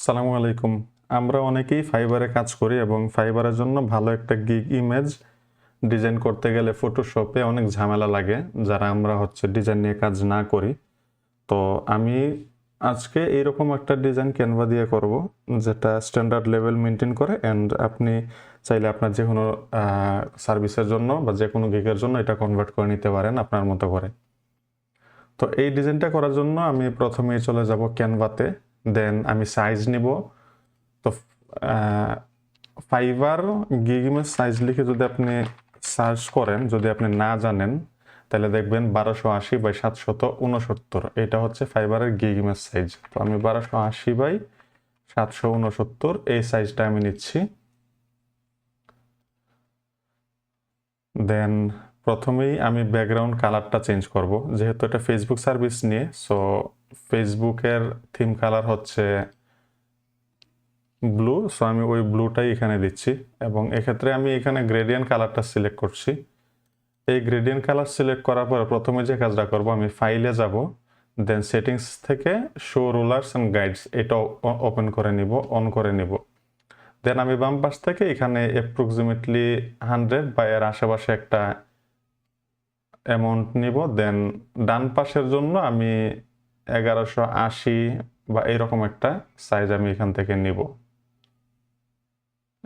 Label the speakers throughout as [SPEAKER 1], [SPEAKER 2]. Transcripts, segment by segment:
[SPEAKER 1] আসসালামু আলাইকুম। আমরা অনেকেই ফাইবারে কাজ করি এবং ফাইবারের জন্য ভালো একটা গিগ ইমেজ ডিজাইন করতে গেলে ফটোশপে অনেক ঝামেলা লাগে, যারা আমরা ডিজাইন নিয়ে কাজ না করি। তো আমি আজকে এইরকম একটা ডিজাইন ক্যানভা দিয়ে করব, যেটা স্ট্যান্ডার্ড লেভেল মেনটেন করে। অ্যান্ড আপনি চাইলে আপনার যে কোনো সার্ভিসের জন্য বা যে কোনো গিগের জন্য এটা কনভার্ট করে নিতে পারেন আপনার মতো করে। তো এই ডিজাইনটা করার জন্য আমি প্রথমেই চলে যাব ক্যানভাতে, দেন আমি সাইজ নিব। তো ফাইবার গিগ ইমেজ সাইজ লিখে যদি আপনি সার্চ করেন, যদি আপনি না জানেন, তাহলে দেখবেন 1280 বাই 769, এটা হচ্ছে ফাইবারের গিগ ইমেজ সাইজ। তো আমি 1280 বাই 769 এই সাইজটা আমি নিচ্ছি। দেন প্রথমেই আমি ব্যাকগ্রাউন্ড কালারটা চেঞ্জ করব, যেহেতু এটা ফেসবুক সার্ভিস নিয়ে। সো ফেসবুকের থিম কালার হচ্ছে ব্লু, সো আমি ওই ব্লুটাই এখানে দিচ্ছি। এবং এক্ষেত্রে আমি এখানে গ্রেডিয়েন্ট কালারটা সিলেক্ট করছি। এই গ্রেডিয়েন্ট কালার সিলেক্ট করার পর প্রথমে যে কাজটা করব, আমি ফাইলে যাব, দেন সেটিংস থেকে শো রুলার্স অ্যান্ড গাইডস এটা ওপেন করে নিব, অন করে নিব। দেন আমি বাম পাশ থেকে এখানে অ্যাপ্রক্সিমেটলি 100 বা এর আশেপাশে একটা অ্যামাউন্ট নিব। দেন ডান পাশের জন্য আমি 1180 বা এরকম একটা সাইজ আমি এখান থেকে নিব,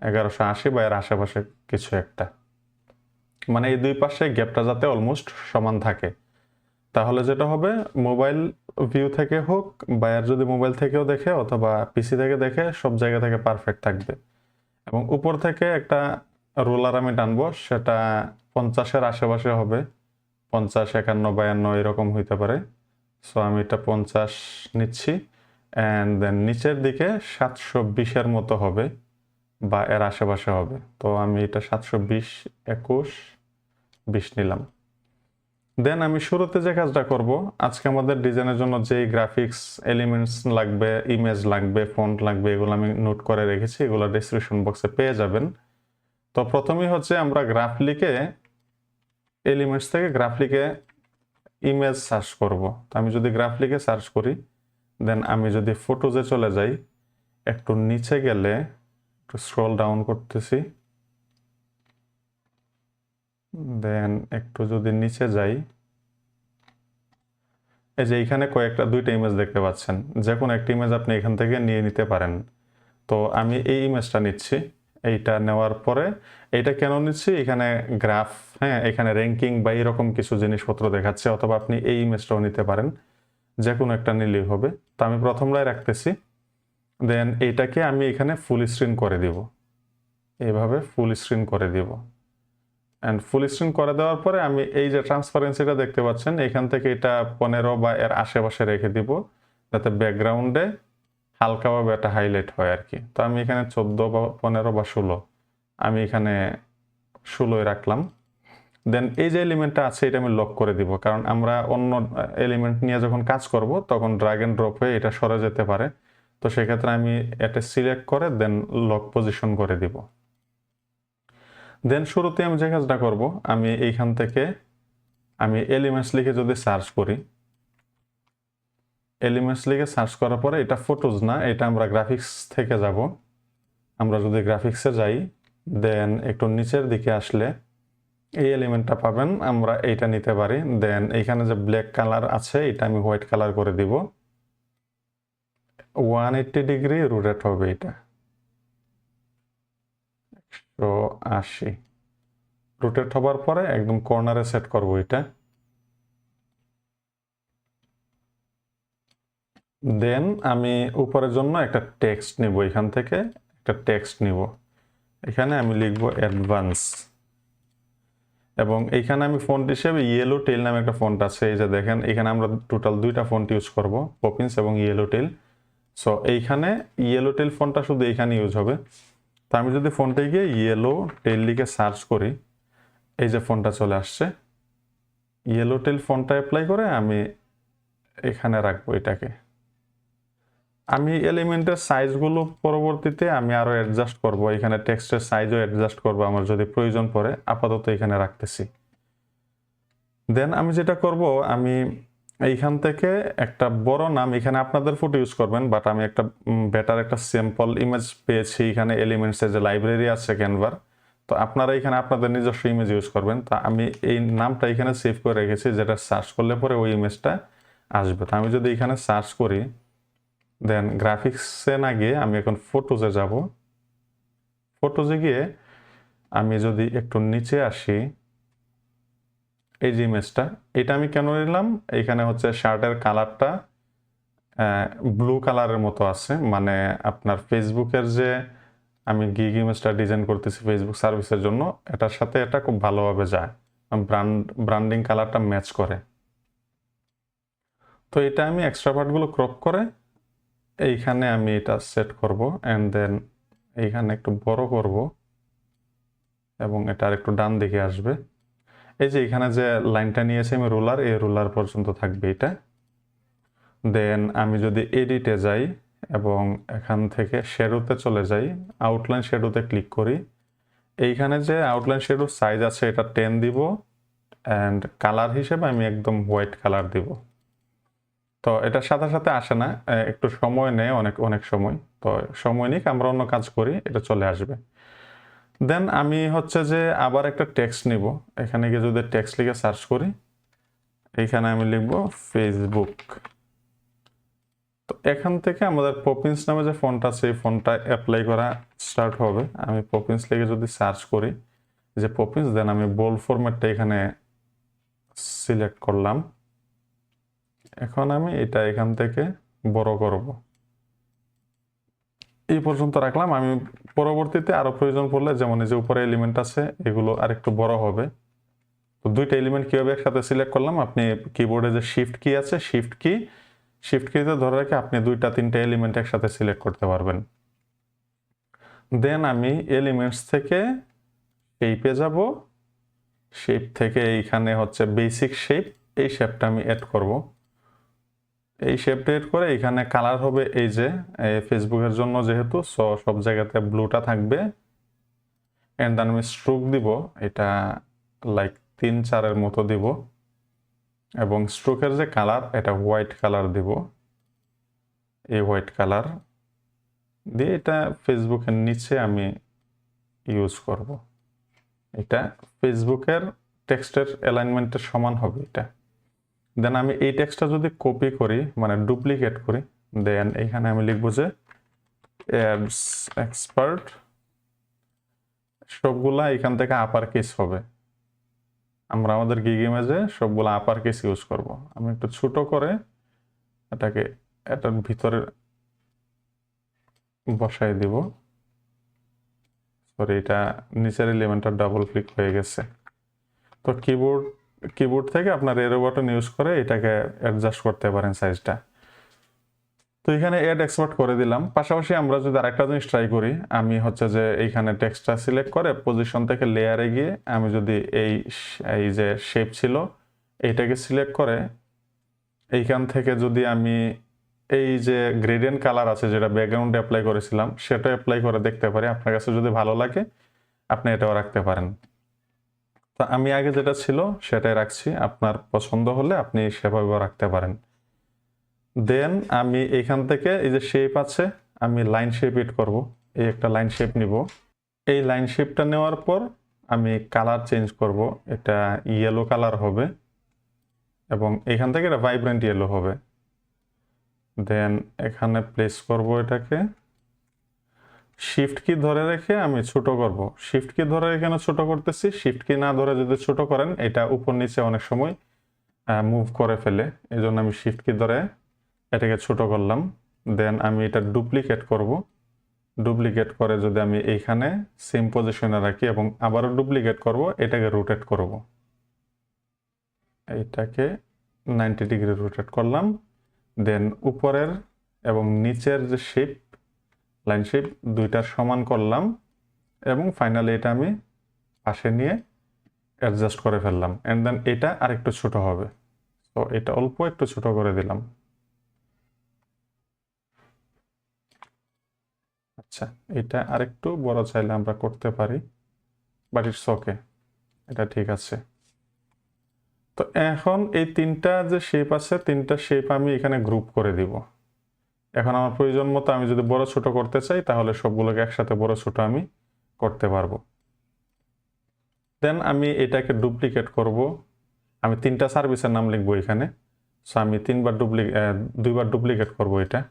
[SPEAKER 1] 1180 বা এর আশেপাশে কিছু একটা, মানে এই দুই পাশে গ্যাপটা যাতে অলমোস্ট সমান থাকে। তাহলে যেটা হবে, মোবাইল ভিউ থেকে হোক বা এর যদি মোবাইল থেকেও দেখে অথবা পিসি থেকে দেখে, সব জায়গা থেকে পারফেক্ট থাকবে। এবং উপর থেকে একটা রোলার আমি টানবো, সেটা 50-এর আশেপাশে হবে, 50, 51, 52 এরকম হইতে পারে। সো আমি এটা 50 নিচ্ছি। অ্যান্ড দেন নিচের দিকে 720-এর মতো হবে বা এর আশেপাশে হবে। তো আমি এটা 720, 21, 20 নিলাম। দেন আমি শুরুতে যে কাজটা করব, আজকে আমাদের ডিজাইনের জন্য যেই গ্রাফিক্স এলিমেন্টস লাগবে, ইমেজ লাগবে, ফন্ট লাগবে, এগুলো আমি নোট করে রেখেছি, এগুলো ডেসক্রিপশন বক্সে পেয়ে যাবেন। তো প্রথমেই আমরা গ্রাফলিকে এলিমেন্টস থেকে গ্রাফলিকে ইমেজ সার্চ করব। তো আমি যদি গ্রাফলিকে সার্চ করি, দেন আমি যদি ফটোজে চলে যাই, একটু নিচে গেলে একটু স্ক্রল ডাউন করতেছি, দেন একটু যদি নিচে যাই, এই যে এইখানে দুইটা ইমেজ দেখতে পাচ্ছেন, যে কোনো একটা ইমেজ আপনি এখান থেকে নিয়ে নিতে পারেন। তো আমি এই ইমেজটা নিচ্ছি। এইটা নেওয়ার পরে এইটা কেন নিচ্ছি, এখানে গ্রাফ, হ্যাঁ, এখানে র্যাঙ্কিং বা এরকম কিছু জিনিসপত্র দেখাচ্ছে, অথবা আপনি এই ইমেজটাও নিতে পারেন, যে কোনো একটা নিলেই হবে। তো আমি প্রথমটাই রাখতেছি। দেন এইটাকে আমি এখানে ফুল স্ক্রিন করে দিব, এইভাবে ফুল স্ক্রিন করে দিব। অ্যান্ড ফুল স্ক্রিন করে দেওয়ার পরে আমি এই যে ট্রান্সপারেন্সিটা দেখতে পাচ্ছেন, এখান থেকে এটা 15 বা এর আশেপাশে রেখে দিব, যাতে ব্যাকগ্রাউন্ডে হালকাভাবে একটা হাইলাইট হয় আর কি। তো আমি এখানে 14 বা 15 বা 16, আমি এখানে 16 রাখলাম। দেন এই যে এলিমেন্টটা আছে, এটা আমি লক করে দিব, কারণ আমরা অন্য এলিমেন্ট নিয়ে যখন কাজ করব তখন ড্র্যাগ এন্ড ড্রপ হয়ে এটা সরে যেতে পারে। তো সেক্ষেত্রে আমি এটা সিলেক্ট করে দেন লক পজিশন করে দিব। দেন শুরুতে আমি যে কাজটা করব, আমি এইখান থেকে আমি এলিমেন্টস লিখে যদি সার্চ করি, এলিমেন্টস লিখে সার্চ করার পরে এটা ফটোজ না, এটা আমরা গ্রাফিক্স থেকে যাব। আমরা যদি গ্রাফিক্সে যাই, দেন একটু নিচের দিকে আসলে এই এলিমেন্টটা পাবেন, আমরা এইটা নিতে পারি। দেন এইখানে যে ব্ল্যাক কালার আছে, এটা আমি হোয়াইট কালার করে দিব। 180 ডিগ্রি রোটেট হবে, এটা 180 রোটেট হবার পরে একদম কর্নারে সেট করব এটা। দেন আমি উপরের জন্য একটা টেক্সট নিব, এখান থেকে একটা টেক্সট নিব, এখানে আমি লিখব অ্যাডভান্স। এবং এইখানে আমি ফন্ট হিসেবে ইয়েলো টেল নামে একটা ফন্ট আছে, এই যে দেখেন, এখানে আমরা টোটাল দুইটা ফন্ট ইউজ করব, পপিন্স এবং ইয়েলো টেল। সো এইখানে ইয়েলো টেল ফন্টটা শুধু এইখানে ইউজ হবে। তো আমি যদি ফন্টে গিয়ে ইয়েলো টেল লিখে সার্চ করি, এই যে ফন্টটা চলে আসছে, ইয়েলো টেল ফন্টটা অ্যাপ্লাই করে আমি এখানে রাখবো এটাকে। আমি এলিমেন্টের সাইজগুলো পরবর্তীতে আমি আরো অ্যাডজাস্ট করব, এখানে টেক্সটের সাইজও অ্যাডজাস্ট করব আমার যদি প্রয়োজন পড়ে, আপাতত এখানে রাখতেছি। দেন আমি যেটা করব, আমি এইখান থেকে একটা বড় নাম, এখানে আপনাদের ফটো ইউজ করবেন, বাট আমি একটা বেটার একটা সিম্পল ইমেজ পেয়েছি এখানে এলিমেন্টসের যে লাইব্রেরি আছে ক্যানভার। তো আপনারা এখানে আপনাদের নিজস্ব ইমেজ ইউজ করবেন। তো আমি এই নামটা এখানে সেভ করে রেখেছি, যেটা সার্চ করলে পরে ওই ইমেজটা আসবে। তো আমি যদি এখানে সার্চ করি, দেন গ্রাফিক্সে না গিয়ে আমি এখন ফটোজে যাব। ফটোজে গিয়ে আমি যদি একটু নিচে আসি, এই যে ইমেজটা, এটা আমি কেন নিলাম, এখানে হচ্ছে শার্টের কালারটা ব্লু কালারের মতো আছে, মানে আপনার ফেসবুকের যে আমি গিগ ইমেজটা ডিজাইন করতেছি ফেসবুক সার্ভিসের জন্য, এটার সাথে এটা খুব ভালোভাবে যায়, ব্র্যান্ডিং কালারটা ম্যাচ করে। তো এটা আমি এক্সট্রা পার্টগুলো ক্রপ করে এইখানে আমি এটা সেট করব, অ্যান্ড দেন এইখানে একটু বড় করব এবং এটা আর একটু ডান দিকে আসবে। এই যে এখানে যে লাইনটা নিয়েছি আমি রুলার, এই রুলার পর্যন্ত থাকবে এটা। দেন আমি যদি এডিটে যাই এবং এখান থেকে শ্যাডোতে চলে যাই, আউটলাইন শ্যাডোতে ক্লিক করি, এইখানে যে আউটলাইন শ্যাডোর সাইজ আছে এটা 10 দিব, অ্যান্ড কালার হিসেবে আমি একদম হোয়াইট কালার দিব। তো এটার সাথে সাথে আসে না, একটু সময় নেয়, অনেক অনেক সময়। তো সময় নিক, আমরা অন্য কাজ করি, এটা চলে আসবে। দেন আমি হচ্ছে যে আবার একটা টেক্সট নিব, এখানে গিয়ে যদি টেক্সট লিখে সার্চ করি, এইখানে আমি লিখব ফেসবুক। তো এখান থেকে আমাদের পপিন্স নামে যে ফন্টটা আছে এই ফন্টটা অ্যাপ্লাই করা স্টার্ট হবে। আমি পপিন্স লিখে যদি সার্চ করি যে পপিন্স, দেন আমি বোল্ড ফরম্যাটটা এখানে সিলেক্ট করলাম। এখন আমি এটা এখান থেকে বড় করব, এই পর্যন্ত রাখলাম। আমি পরবর্তীতে আরো প্রয়োজন পড়লে, যেমন এই যে উপরে এলিমেন্ট আছে এগুলো আরেকটু বড় হবে। তো দুইটা এলিমেন্ট কিভাবে একসাথে সিলেক্ট করলাম, আপনি কিবোর্ডে যে শিফট কি আছে, শিফট কিতে ধরে রেখে আপনি দুইটা তিনটা এলিমেন্ট একসাথে সিলেক্ট করতে পারবেন। দেন আমি এলিমেন্টস থেকে শেপে যাব, শেপ থেকে এইখানে হচ্ছে বেসিক শেপ, এই শেপটা আমি অ্যাড করব। এই শেপটা অ্যাড করে এখানে কালার হবে এই যে ফেসবুকের জন্য যেহেতু, সব জায়গাতে ব্লুটা থাকবে। এন্ড দেন আমি স্ট্রোক দিব, এটা লাইক 3-4 মতো দিব, এবং স্ট্রোকের যে কালার এটা হোয়াইট কালার দিব। এই হোয়াইট কালার দিয়ে এটা ফেসবুকের নিচে আমি ইউজ করব। এটা ফেসবুকের টেক্সটের অ্যালাইনমেন্টের সমান হবে এটা। দেন আমি এই টেক্সটটা যদি কপি করি, মানে ডুপ্লিকেট করি, দেন এখানে আমি লিখবো যে অ্যাডস এক্সপার্ট, সবগুলা এখান থেকে আপার কেস হবে। আমরা আমাদের গিগ ইমেজে সবগুলো আপার কেস ইউজ করব। আমি একটু ছোট করে এটাকে এটার ভিতরে বসাই দিব। সরি, এটা নিচের এলিমেন্টটা ডাবল ক্লিক হয়ে গেছে। তো কিবোর্ড থেকে আপনার এরো বাটন ইউজ করে এটাকে অ্যাডজাস্ট করতে পারেন সাইজটা। তো এখানে অ্যাড এক্সপার্ট করে দিলাম। পাশাপাশি আমরা যদি আরেকটা জিনিস ট্রাই করি, আমি হচ্ছে যে এইখানে টেক্সটটা সিলেক্ট করে পজিশন থেকে লেয়ারে গিয়ে আমি যদি এই যে শেপ ছিল এইটাকে সিলেক্ট করে এইখান থেকে যদি আমি এই যে গ্রেডিয়েন্ট কালার আছে যেটা ব্যাকগ্রাউন্ডে অ্যাপ্লাই করেছিলাম সেটা অ্যাপ্লাই করে দেখতে পারি, আপনার কাছে যদি ভালো লাগে আপনি এটাও রাখতে পারেন। তো আমি আগে যেটা ছিল সেটাই রাখছি, আপনার পছন্দ হলে আপনি সেভাবেও রাখতে পারেন। দেন আমি এখান থেকে এই যে শেপ আছে, আমি লাইন শেপ এড করব। এই একটা লাইন শেপ নিব। এই লাইন শেপটা নেওয়ার পর আমি কালার চেঞ্জ করব, এটা ইয়েলো কালার হবে এবং এখান থেকে এটা ভাইব্রেন্ট ইয়েলো হবে। দেন এখানে প্লেস করব এটাকে, শিফট কি ধরে রেখে আমি ছোট করব। শিফট কি ধরে এখানে ছোট করতেছি, শিফট কি না ধরে যদি ছোট করেন এটা উপর নিচে অনেক সময় মুভ করে ফেলে, এই জন্য আমি শিফট কি ধরে এটাকে ছোট করলাম। দেন আমি এটা ডুপ্লিকেট করব। ডুপ্লিকেট করে যদি আমি এইখানে সেম পজিশনে রাখি এবং আবারও ডুপ্লিকেট করব, এটাকে রোটেট করব। এইটাকে 90 ডিগ্রি রোটেট করলাম। দেন উপরের এবং নিচের যে শেপ, লাইন শেপ দুইটার সমান করলাম এবং ফাইনালি এটা আমি পাশে নিয়ে অ্যাডজাস্ট করে ফেললাম। অ্যান্ড দেন এটা আরেকটু ছোট হবে, তো এটা অল্প একটু ছোট করে দিলাম। আচ্ছা, এটা আরেকটু বড় চাইলে আমরা করতে পারি, বাট ইটস ওকে, এটা ঠিক আছে। তো এখন এই তিনটা যে শেপ আছে, তিনটা শেপ আমি এখানে গ্রুপ করে দিব। এখন আমার প্রয়োজন মতো আমি যদি বড় ছোট করতে চাই তাহলে সবগুলোকে একসাথে বড় ছোট আমি করতে পারবো। দেন আমি এটাকে ডুপ্লিকেট করব। আমি তিনটা সার্ভিসের নাম লিখবো এখানে। সো আমি দুইবার ডুপ্লিকেট করব এটা।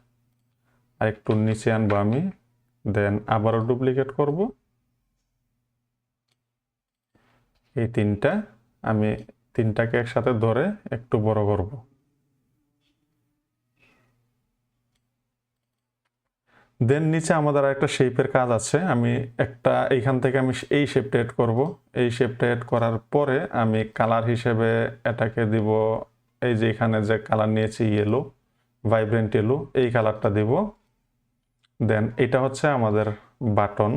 [SPEAKER 1] আর একটু নিচে আনবো আমি, দেন আবারও ডুপ্লিকেট করব। এই আমি তিনটাকে একসাথে ধরে একটু বড় করব। দেন নিচে আমাদের একটা শেপের কাজ আছে। আমি এইখান থেকে আমি এই শেপটা এড করব। এই শেপটা এড করার পরে আমি কালার হিসেবে এটাকে দিব, এই যে এখানে যে কালার নিয়েছি ইয়েলো, ভাইব্রেন্ট ইয়েলো, এই কালারটা দিব। দেন এটা হচ্ছে আমাদের বাটন,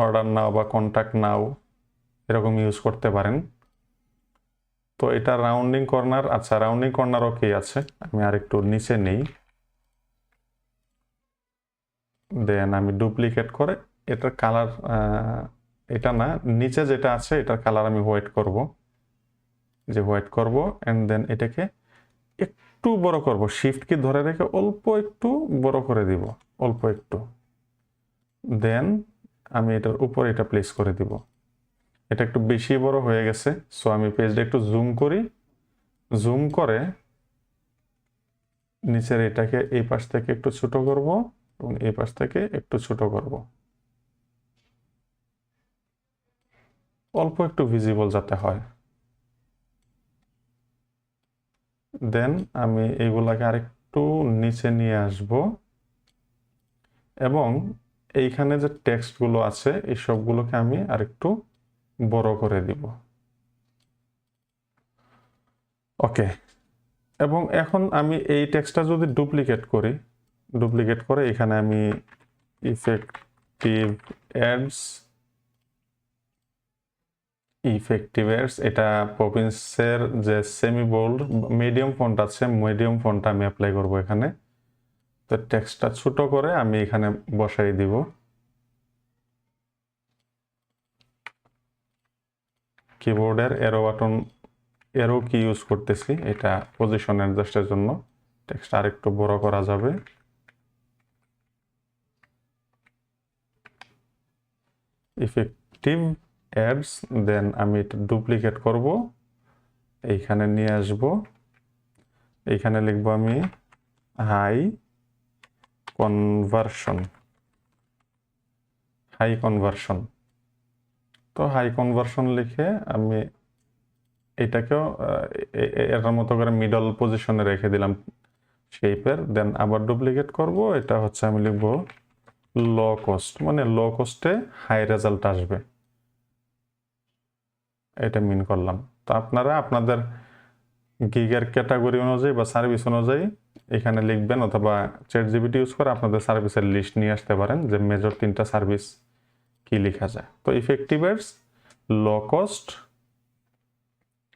[SPEAKER 1] অর্ডার নাও বা কন্ট্যাক্ট নাও এরকম ইউজ করতে পারেন। তো এটা রাউন্ডিং কর্নার, আচ্ছা রাউন্ডিং কর্নার ওকে আছে। আমি আর একটু নিচে নেই, দেন আমি ডুপ্লিকেট করে এটার কালার, এটা না, নিচে যেটা আছে এটার কালার আমি হোয়াইট করব, যে হোয়াইট করব। এন্ড দেন এটাকে একটু বড় করব, শিফট কি ধরে রেখে অল্প একটু বড় করে দিব, অল্প একটু। দেন আমি এটার উপর এটা প্লেস করে দিব। এটা একটু বেশি বড় হয়ে গেছে, সো আমি পেজটা একটু জুম করি, জুম করে নিচের এটাকে এই পাশ থেকে একটু ছোট করব এবং এই পাশ থেকে একটু ছোট করব, অল্প একটু ভিজিবল যাতে হয়। দেন আমি এইগুলাকে আরেকটু নিচে নিয়ে আসব এবং এইখানে যে টেক্সটগুলো আছে এই সবগুলোকে আমি আরেকটু বড় করে দিব। ওকে, এবং এখন আমি এই টেক্সটটা যদি ডুপ্লিকেট করি, ডুপ্লিকেট করে এখানে আমি ইফেক্টিভ অ্যাডস এটা পপিন্সের যে সেমি বোল্ড মিডিয়াম ফন্ট আছে, মিডিয়াম ফন্টটা আমি অ্যাপ্লাই করব এখানে। তো টেক্সটটা ছোট করে আমি এখানে বসাই দিব। কিবোর্ডের এরো কি ইউজ করতেছি, এটা পজিশন অ্যাডজাস্টের জন্য। টেক্সট আরেকটু বড় করা যাবে। ইফেক্টিভ অ্যাডস, দেন আমি এটা ডুপ্লিকেট করব, এইখানে নিয়ে আসব, এইখানে লিখব আমি হাই কনভার্সন, হাই কনভার্সন। তো হাই কনভার্সন লিখে আমি এটাকেও এটার মতো করে মিডল পজিশনে রেখে দিলাম শেপের। দেন আবার ডুপ্লিকেট করব, এটা হচ্ছে আমি লিখব লো কস্ট, মানে লো কস্টে হাই রেজাল্ট আসবে, এটা মিন করলাম। তো আপনারা আপনাদের গিগের ক্যাটাগরি অনুযায়ী বা সার্ভিস অনুযায়ী এখানে লিখবেন, অথবা চ্যাটজিপিটি ইউজ করে আপনাদের সার্ভিসের লিস্ট নিয়ে আসতে পারেন যে মেজর তিনটা সার্ভিস কি লেখা যায়। তো effective ads, low cost,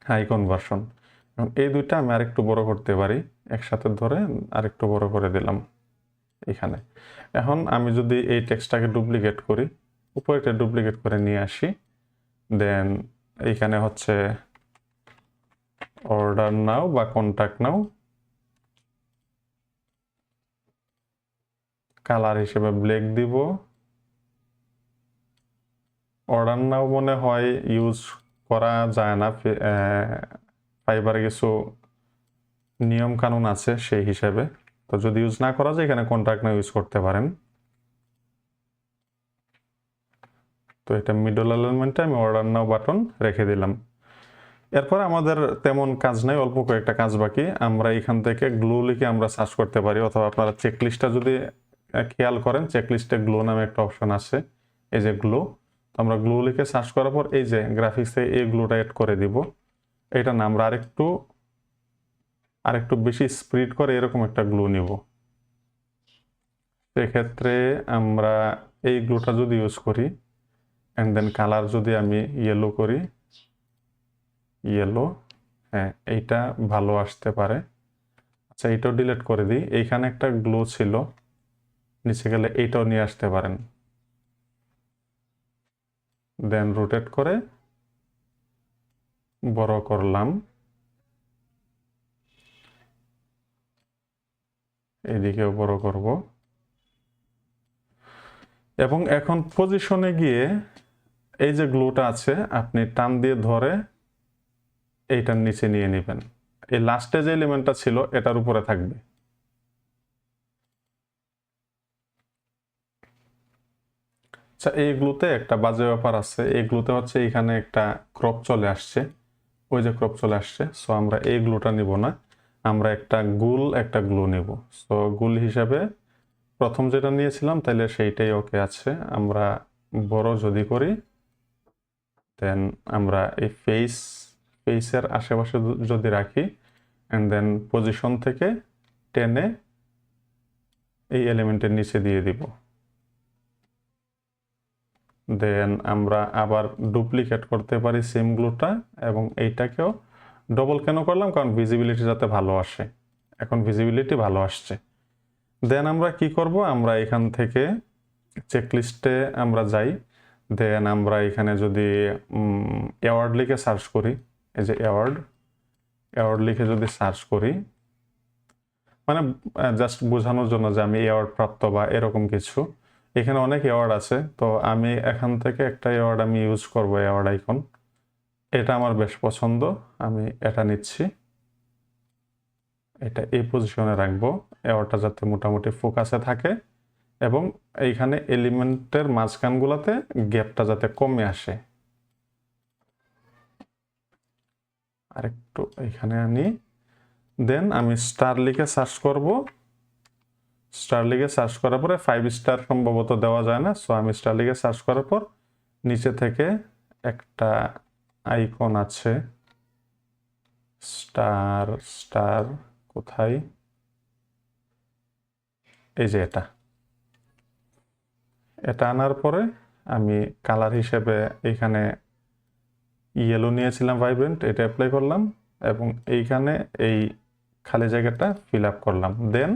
[SPEAKER 1] high conversion, এবং এই দুইটা আমি আরেকটু বড় করতে পারি, একসাথে ধরে আরেকটু বড় করে দিলাম এখানে। এখন আমি যদি এই টেক্সটটাকে ডুপ্লিকেট করি, উপরে ডুপ্লিকেট করে নিয়ে আসি, দেন এইখানে হচ্ছে অর্ডার নাও বা কন্ট্যাক্ট নাও, কালার হিসেবে ব্ল্যাক দিব। অর্ডার নাও মনে হয় ইউজ করা যায় না, ফাইবারে কিছু নিয়ম কানুন আছে সেই হিসেবে। তো যদি ইউজ না করা যায় এখানে কন্ট্যাক্ট নাও ইউজ করতে পারেন। তো এটা মিডল এলিমেন্টে আমি অর্ডার নাও বাটন রেখে দিলাম। এরপর আমাদের তেমন কাজ নাই, অল্প কয়েকটা কাজ বাকি। আমরা এখান থেকে গ্লো লিখে আমরা সার্চ করতে পারি, অথবা আপনারা চেকলিস্টটা যদি খেয়াল করেন, চেকলিস্টে গ্লো নামে একটা অপশন আছে, এই যে গ্লো। তো আমরা গ্লো লিখে সার্চ করার পর এই যে গ্রাফিক্সে এই গ্লোটা এড করে দিব। এটা না, আমরা আরেকটু বেশি স্প্রিড করে এরকম একটা গ্লো নিব। সেক্ষেত্রে আমরা এই গ্লোটা যদি ইউজ করি, অ্যান্ড দেন কালার যদি আমি ইয়েলো করি, ইয়েলো, হ্যাঁ এইটা ভালো আসতে পারে। আচ্ছা এইটাও ডিলিট করে দিই, এইখানে একটা গ্লো ছিল, নিচে গেলে এইটাও নিয়ে আসতে পারেন। দেন রোটেট করে বড় করলাম, এদিকেও বড় করব, এবং এখন পজিশনে গিয়ে এই যে গ্লুটা আছে আপনি টান দিয়ে ধরে এইটার নিচে নিয়ে নেবেন। এই লাস্টে যে এলিমেন্টটা ছিল এটার উপরে থাকবে। আচ্ছা, এই গ্লুতে একটা বাজে ব্যাপার আছে। এই গ্লুতে হচ্ছে এখানে একটা ক্রপ চলে আসছে, ওই যে ক্রপ চলে আসছে। সো আমরা এই গ্লুটা নিব না, আমরা একটা গ্লু নিব। সো গুল হিসাবে প্রথম যেটা নিয়েছিলাম তাহলে সেইটাই ওকে আছে। আমরা বড় যদি করি, দেন আমরা এই ফেসের আশেপাশে যদি রাখি, অ্যান্ড দেন পজিশন থেকে টেনে এই এলিমেন্টের নিচে দিয়ে দিব। দেন আমরা আবার ডুপ্লিকেট করতে পারি সেম গ্লুটা, এবং এইটাকেও ডবল কেন করলাম, কারণ ভিজিবিলিটি যাতে ভালো আসে। এখন ভিজিবিলিটি ভালো আসছে। দেন আমরা কি করব, আমরা এখান থেকে চেকলিস্টে আমরা যাই। দেন আমরা এখানে যদি অ্যাওয়ার্ড লিখে সার্চ করি, এই যে অ্যাওয়ার্ড লিখে যদি সার্চ করি, মানে জাস্ট বোঝানোর জন্য যে আমি অ্যাওয়ার্ড প্রাপ্ত বা এরকম কিছু, এখানে অনেক অ্যাওয়ার্ড আছে। তো আমি এখান থেকে একটা অ্যাওয়ার্ড আমি ইউজ করব, অ্যাওয়ার্ড আইকন। এটা আমার বেশ পছন্দ, আমি এটা নিচ্ছি। এটা এই পজিশনে রাখবো, অ্যাওয়ার্ডটা যাতে মোটামুটি ফোকাসে থাকে, এবং এইখানে এলিমেন্টের মাঝখানগুলোতে গ্যাপটা যাতে কমে আসে। আরেকটু এখানে আনি। দেন আমি স্টার লিখে সার্চ করব। স্টার লিখে সার্চ করার পরে 5 স্টার সম্ভবত দেওয়া যায় না। সো আমি স্টার লিখে সার্চ করার পর নিচে থেকে একটা আইকন আছে, স্টার কোথায়, এই যে এটা আনার পরে আমি কালার হিসেবে এখানে ইয়েলো নিয়েছিলাম, ভাইব্রেন্ট, এটা অ্যাপ্লাই করলাম, এবং এইখানে এই খালি জায়গাটা ফিল আপ করলাম। দেন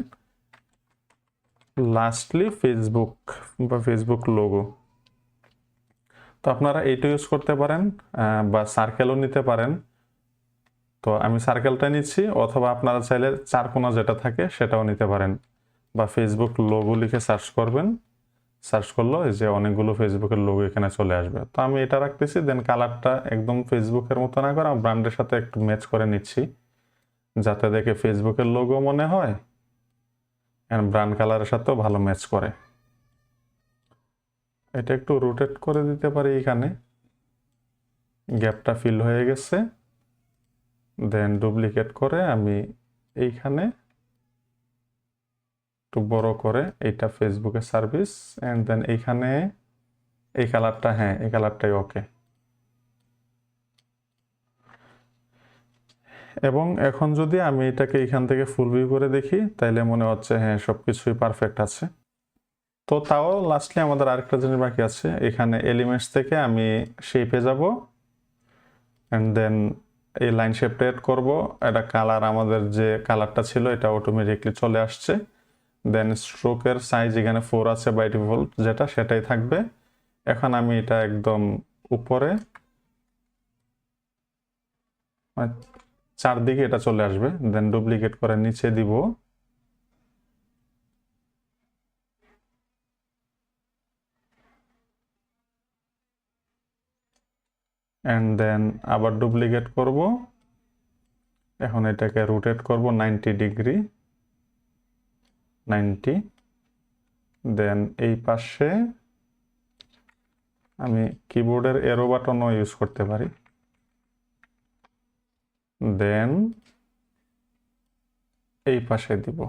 [SPEAKER 1] লাস্টলি ফেসবুক লোগো। তো আপনারা এইটা ইউজ করতে পারেন, বা সার্কেলও নিতে পারেন। তো আমি সার্কেলটা নিচ্ছি, অথবা আপনারা চাইলে চারকোনা যেটা থাকে সেটাও নিতে পারেন, বা ফেসবুক লোগো লিখে সার্চ করবেন। সার্চ করলো এই যে অনেকগুলো ফেসবুকের লোগো এখানে চলে আসবে। তো আমি এটা রাখতেছি। দেন কালারটা একদম ফেসবুকের মতো না করে ব্র্যান্ডের সাথে একটু ম্যাচ করে নিচ্ছি, যাতে দেখে ফেসবুকের লোগো মনে হয়, এন্ড ব্র্যান্ড কালারের সাথেও ভালো ম্যাচ করে। এটা একটু রোটেট করে দিতে পারি, এখানে গ্যাপটা ফিল হয়ে গেছে। দেন ডুপ্লিকেট করে আমি এইখানে একটু বড় করে এইটা ফেসবুকের সার্ভিস, এন্ড দেন এইখানে এই কালারটা, হ্যাঁ এই কালারটাই ওকে। এবং এখন যদি আমি এটাকে এখান থেকে ফুল ভিউ করে দেখি, তাইলে মনে হচ্ছে হ্যাঁ সবকিছুই পারফেক্ট আছে। তো তাও লাস্টলি আমাদের আরেকটা জিনিস বাকি আছে। এখানে এলিমেন্টস থেকে আমি শেপে যাব, অ্যান্ড দেন এই লাইন শেপটা এড করবো। এটা কালার, আমাদের যে কালারটা ছিল এটা অটোমেটিকলি চলে আসছে। দেন স্ট্রোকের সাইজ এখানে 4 আছে বাই ডিফল্ট, যেটা সেটাই থাকবে। এখন আমি এটা একদম উপরে, মানে চারদিকে এটা চলে আসবে। দেন ডুপ্লিকেট করে নিচে দিব, এন্ড দেন আবার ডুপ্লিকেট করব। এখন এটাকে রোটেট করব 90 ডিগ্রি, 90। দেন এই পাশে আমি কিবোর্ডের এরো বাটনও ইউজ করতে পারি। দেন এই পাশে দিব।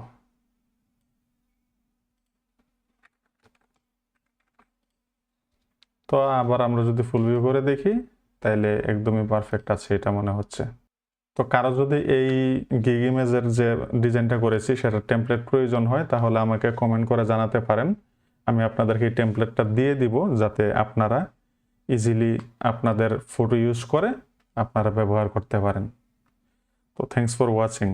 [SPEAKER 1] তো আবার আমরা যদি ফুল ভিউ করে দেখি, তাইলে একদমই পারফেক্ট আছে এটা মনে হচ্ছে। তো কারো যদি এই গিগ ইমেজের যে ডিজাইনটা করেছি সেটা টেমপ্লেট প্রয়োজন হয়, তাহলে আমাকে কমেন্ট করে জানাতে পারেন। আমি আপনাদেরকে এই টেমপ্লেটটা দিয়ে দিব, যাতে আপনারা ইজিলি আপনাদের ফটো ইউজ করে আপনারা ব্যবহার করতে পারেন। তো থ্যাঙ্কস ফর ওয়াচিং।